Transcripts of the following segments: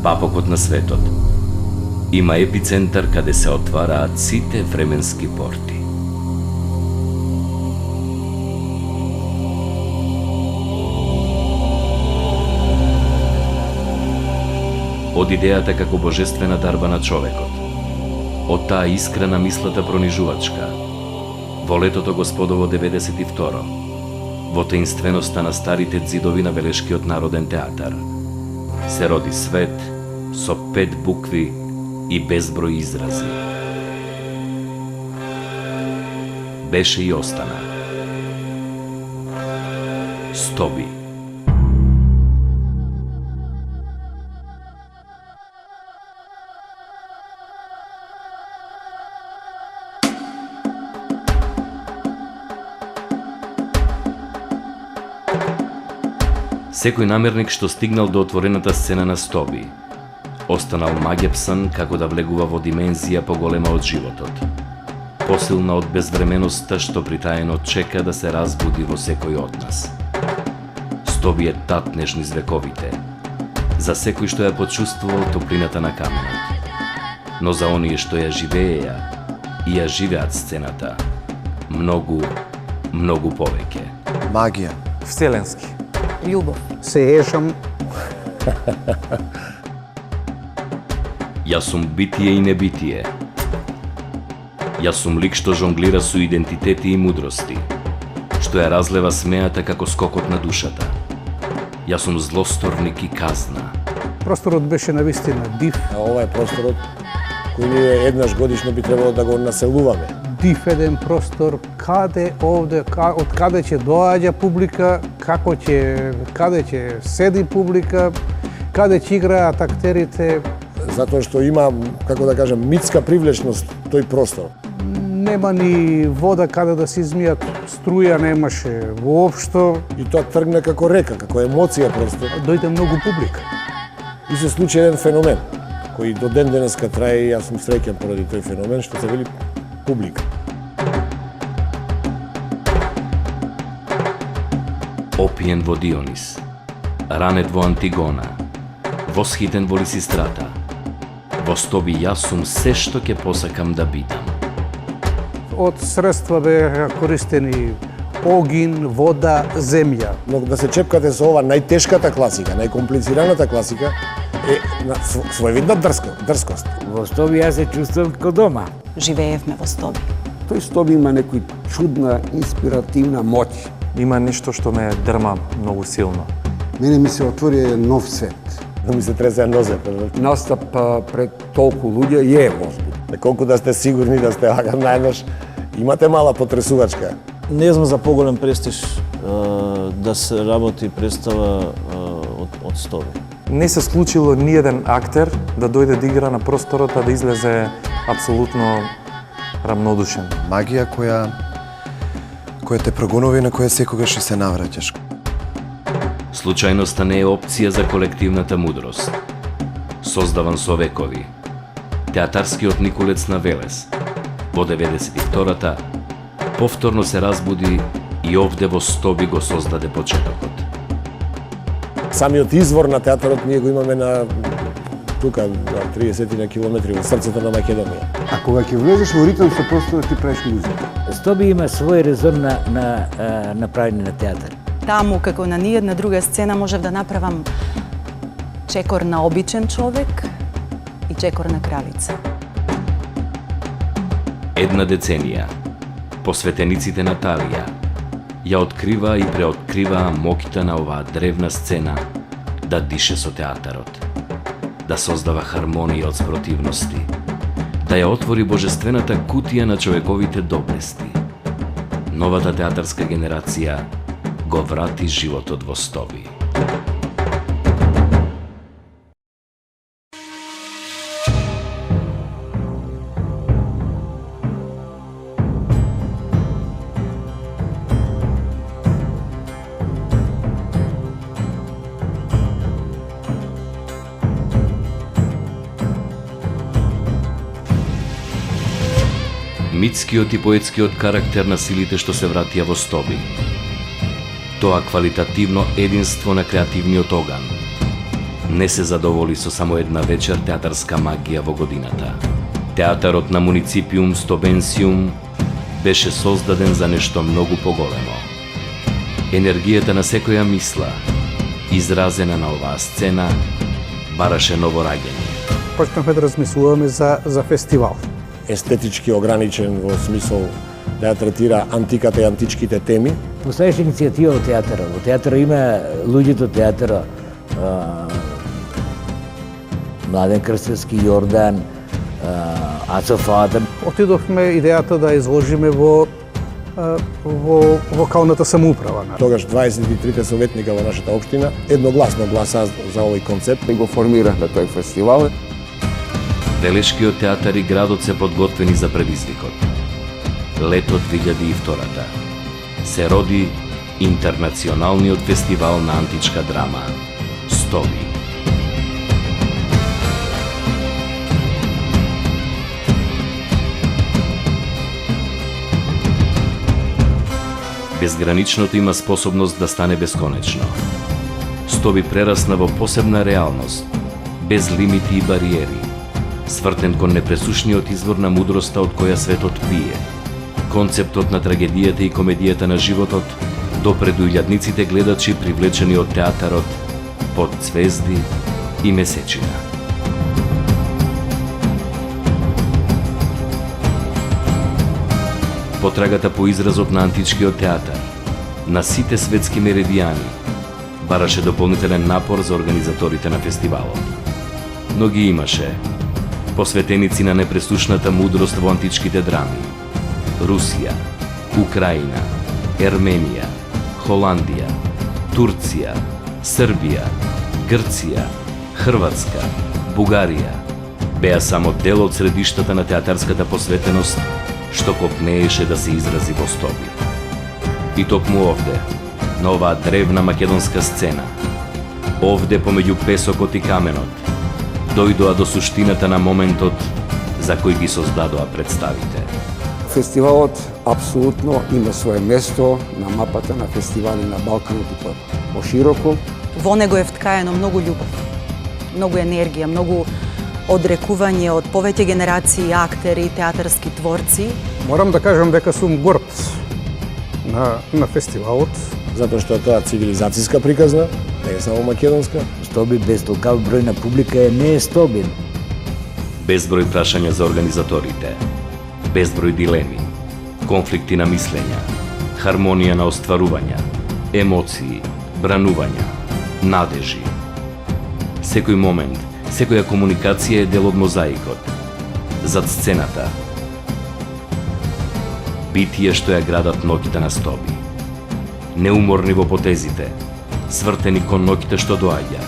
папокот на светот. Има епицентар каде се отвараат сите временски порти. Од идејата како божествена дарба на човекот, од таа искрена мислата пронижувачка, во летото Господово 92, во таинственоста на старите ѕидови на Велешкиот народен театар, се роди свет со 5 букви и безброј изрази. Беше и остана. Стоби. Секој намерник што стигнал до отворената сцена на Стоби, останал магепсан како да влегува во димензија поголема од животот, посилна од безвременоста што притаено чека да се разбуди во секој од нас. Стоби е татнеж низ вековите, за секој што ја почувствувал топлината на каменот, но за оние што ја живееја и ја живеат сцената, многу, многу повеќе. Магија. Вселенски. Љубов. Се ешам. Јас сум битие и небитие. Јас сум лик што жонглира со идентитети и мудрости, што ја разлева смејата како скокот на душата. Јас сум злосторник и казна. Просторот беше навистина див. Ова е просторот кој ние еднаш годишно би требало да го населуваме. Див еден простор, каде овде, од каде ќе доаѓа публика, каде ќе седи публика, каде ќе играат актерите. Затоа што има, како да кажем, митска привлечност тој простор. Нема ни вода каде да се измијат, струја немаше воопшто. И тоа тргна како река, како емоција просто. Дојде многу публика. И се случи еден феномен, кој до ден денеска трае и јас сум среќен поради тој феномен, што се вели публика. Опиен во Дионис, ранет во Антигона, восхитен во Лисистрата, во Стоби јас сум се што ќе посакам да бидам. Од средства беа користени огин, вода, земја. Но да се чепкате со ова најтешката класика, најкомплицираната класика е своевидна дрскост. Во Стоби јас се чувствувам како дома. Живеевме во Стоби. Тој Стоби има некој чудна, инспиративна моќ. Има нешто што ме дрма многу силно. Мене ми се отвори нов свет. Но ми се тресе нозе. Настап пред толку луѓе е возбуд. Колку да сте сигурни да сте вака најнаш, имате мала потресувачка. Не знам за поголем престиж да се работи представа од Стоби. Не се случило ни еден актер да дојде да игра на просторот, а да излезе апсолутно рамнодушен. Магија која те прогонови, на која секогаш и се навраќаш. Случајноста не е опција за колективната мудрост. Создаван со векови. Театарскиот Николец на Велес, во 92-та, повторно се разбуди и овде во Стоби го создаде почетокот. Самиот извор на театарот ние го имаме на тука, на 30 на километри во срцето на Македонија. А кога ќе влезеш во ритм со просторот ти правиш музика. Стоби има свој резон на правење на театар. Таму, како на ниедна друга сцена, можев да направам чекор на обичен човек и чекор на кралица. Една деценија, посветениците на Талија, ја открива и преоткрива моќта на оваа древна сцена да дише со театарот, да создава хармонија од спротивности, да ја отвори божествената кутија на човековите доблести. Новата театарска генерација го врати животот во Стоби. Митскиот и поетскиот карактер на силите што се вратија во Стоби. Тоа квалитативно единство на креативниот оган, не се задоволи со само една вечер театарска магија во годината. Театарот на Муниципиум Стобенсиум беше создаден за нешто многу поголемо. Енергијата на секоја мисла, изразена на оваа сцена, бараше ново раѓање. Почнахме да размислуваме за фестивал. Естетички ограничен во смисол да ја третира антиката и античките теми. Постоеше иницијатива во театарот. Во театарот има луѓето од театарот. Младен Крстевски, Јордан, Ацо Фатан. Отидовме идејата да изложиме во локалната самоуправа. Тогаш 23 советника во нашата општина едногласно гласаа за овој концепт. И го формирахме тој фестивал. Велешкиот театар и градот се подготвени за предизвикот. Летот 2002 се роди Интернационалниот фестивал на античка драма Стоби. Безграничното има способност да стане бесконечно. Стоби прерасна во посебна реалност, без лимити и бариери, свртен кон непресушниот извор на мудроста од која светот пие. Концептот на трагедијата и комедијата на животот допре до илјадниците гледачи привлечени од театарот Под звезди и месечина. Потрагата по изразот на античкиот театар, на сите светски меридијани, бараше дополнителен напор за организаторите на фестивалот. Но ги имаше посветеници на непресушната мудрост во античките драми. Русија, Украина, Ерменија, Холандија, Турција, Србија, Грција, Хрватска, Бугарија беа само дел од средиштата на театарската посветеност што копнееше да се изрази во Стоби. И токму овде, на оваа древна македонска сцена, овде помеѓу песокот и каменот, дојдоа до суштината на моментот за кој ги создадоа представите. Фестивалот апсолутно има свое место на мапата на фестивали на Балканот и пошироко. Во него е вткаено многу љубов, многу енергија, многу одрекување од повеќе генерации актери, театарски творци. Морам да кажам дека сум горд на фестивалот. Затоа што тоа цивилизацијска приказна, не е само македонска. Стоби без толкав број на публика не е Стоби. Безброј прашања за организаторите, безброј дилеми, конфликти на мислења, хармонија на остварувања, емоции, бранувања, надежи. Секој момент, секоја комуникација е дел од мозаикот. Зад сцената, битие што ја градат ноќите на Стоби. Неуморни во потезите, свртени кон ноќите што доаѓа,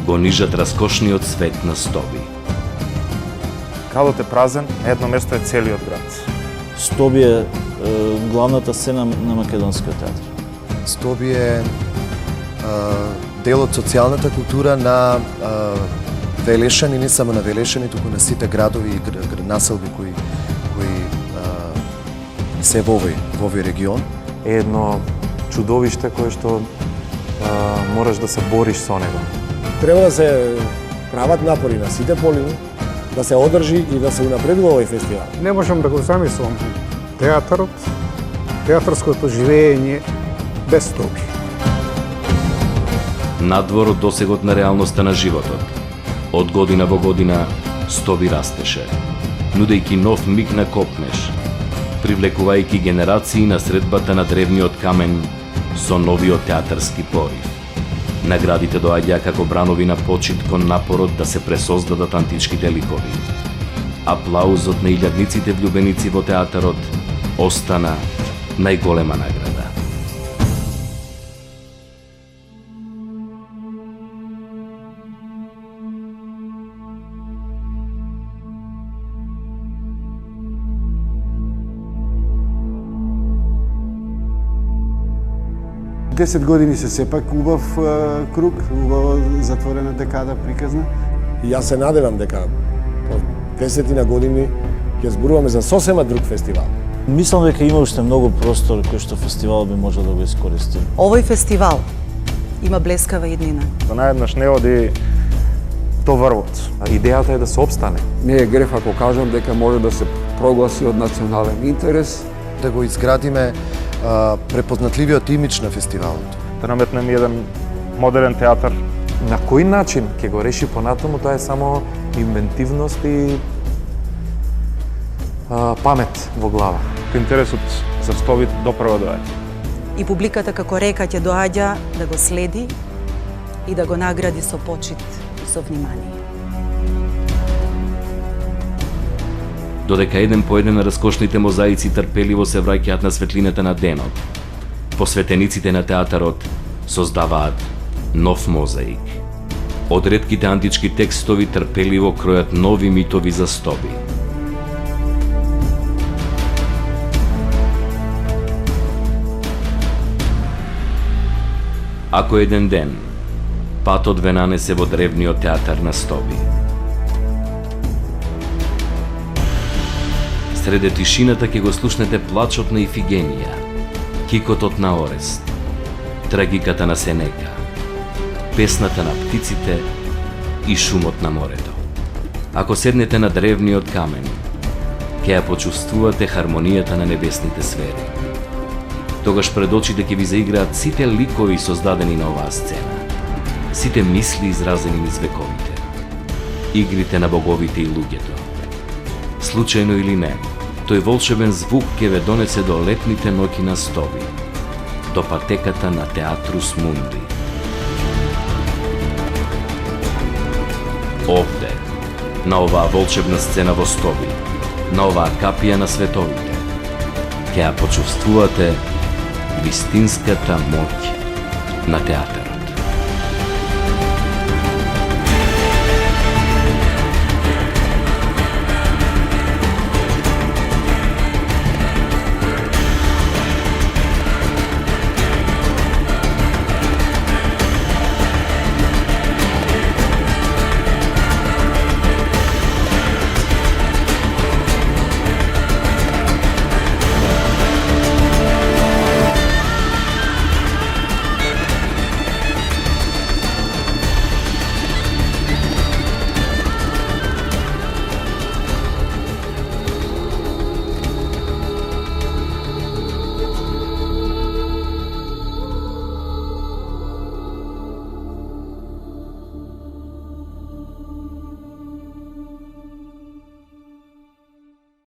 го нижат раскошниот свет на Стоби. Градот е празен, на едно место е целиот град. Стоби е главната сцена на македонскиот театар. Стоби е дел од социјалната култура на Велешани, не само на Велешани, туку на сите градови и населби кои се во овој регион. Е едно чудовиште кое што мораш да се бориш со него. Треба да се прават напори на сите полини, да се одржи и да се унапредува овој фестивал. Не можам да го замислам театарот, театарското живење без Стоби. Надвор од досегот на реалноста на животот, од година во година Стоби растеше, нудејќи нов миг на копнеш, привлекувајќи генерации на средбата на древниот камен со новиот театарски порив. Наградите доаѓа како бранови на почит кон напорот да се пресоздадат античките ликови. Аплаузот на илјадниците влюбеници во театарот остана најголема награда. Десет години се сепак убав круг, убава затворена декада приказна. И јас се надевам дека по 10 години ќе зборуваме за сосема друг фестивал. Мислам дека има уште многу простор кој што фестивал би можел да го искористи. Овој фестивал има блескава иднина. Да наеднаш не оди товарот. Идејата е да се опстане. Не е греф ако кажам дека може да се прогласи од национален интерес. Да го изградиме препознатливиот имидж на фестивалот. Да наметнеме еден модерен театар. На кој начин ќе го реши понатаму, тоа е само инвентивност и памет во глава. Интересот за стовите допрва доаѓа. И публиката како река ќе доаѓа да го следи и да го награди со почит и со внимание. Додека еден по еден раскошните мозаици трпеливо се враќаат на светлината на денот, посветениците на театарот создаваат нов мозаик. Од ретките антички текстови трпеливо кројат нови митови за стоби. Ако еден ден патот ве нанесе во древниот театар на стоби, среде тишината ќе го слушнете плачот на Ифигенија, кикотот на Орест, трагиката на Сенека, песната на птиците и шумот на морето. Ако седнете на древниот камен, ќе ја почувствувате хармонијата на небесните сфери. Тогаш пред очите ќе ви заиграат сите ликови создадени на оваа сцена, сите мисли изразени низ вековите, игрите на боговите и луѓето. Случајно или не, тој волшебен звук ќе ве донесе до летните ноќи на стоби, до патеката на Театрус Мунди. Овде, на оваа волшебна сцена во Стоби, на оваа капија на световите, ќе ја почувствувате вистинската моќ на театар.